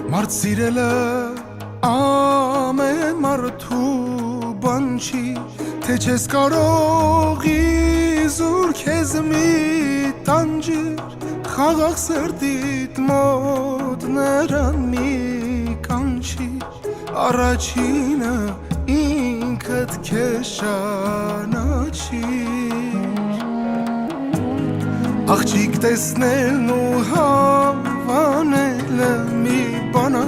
Մարդ սիրելը ամեն մարդու բան չի, թե չես կարող իզուր քեզ մի տանջիր, խաղաղ սրտիդ մոտ նրան մի կանչիր, առաջինը ինքդ քեզ ճանաչիր, աղջիկ տեսնելն ու հավանելը մի բանա,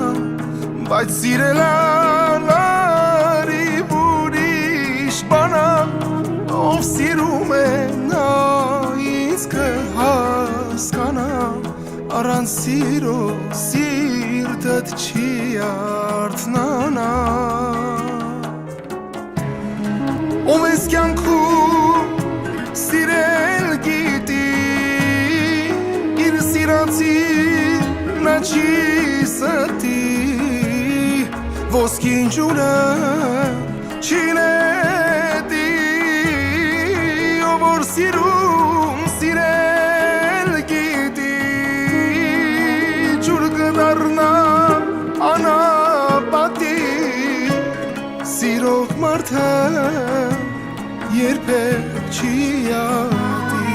բայց սիրելը լարիվ ուրիշ բանա, ով սիրում է նա ինձ կհասկանա, առանց սիրո սիրտդ չի արթնանա, ով ես կյանքում սիրել գիտի, իր սիրածին նա չի ստի, ոսկին ջուրը չի նետի, ով որ սիրում սիրել գիտի, ջուր կդառնա անապատի, սիրող մարդը երբեք չի ատի,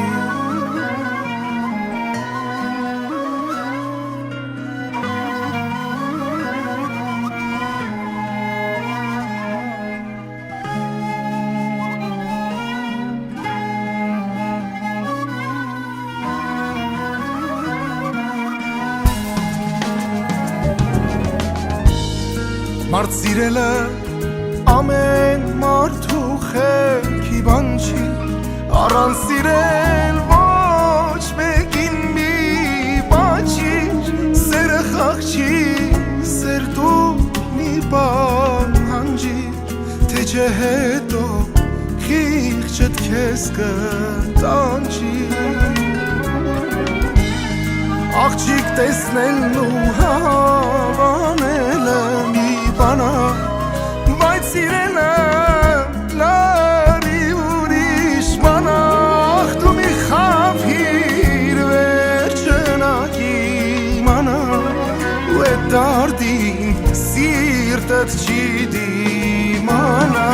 Մարդ սիրելը ամեն մարդու խելքի բան չի, առանց սիրել ոչ մեկին մի բան չի, սերը խաղ չի, սերտու մի բան հանջիր, թե չէ հետո խիղճդ քեզ կտանջի, աղջիկ տեսնելն ու հավանելը մի բանա, բայց սիրելը լարիվ ուրիշ բանա, ախտու մի խավիր վերջնակի մանա, ու էդ դարդին սիրտդ չի դիմանա,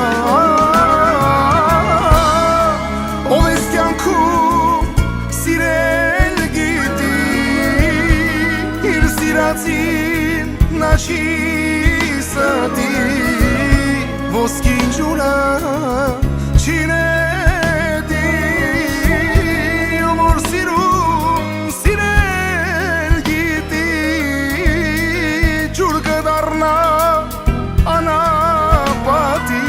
ով ես կյանքում սիրել գիտի, իր սիրածին նա չի ստի, ոսկին ջուրը չի նետի, ով որ սիրում սիրել գիտի, ջուր կդառնա անապատի,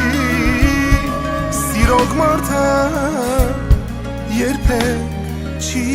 սիրող մարդը երբեք չի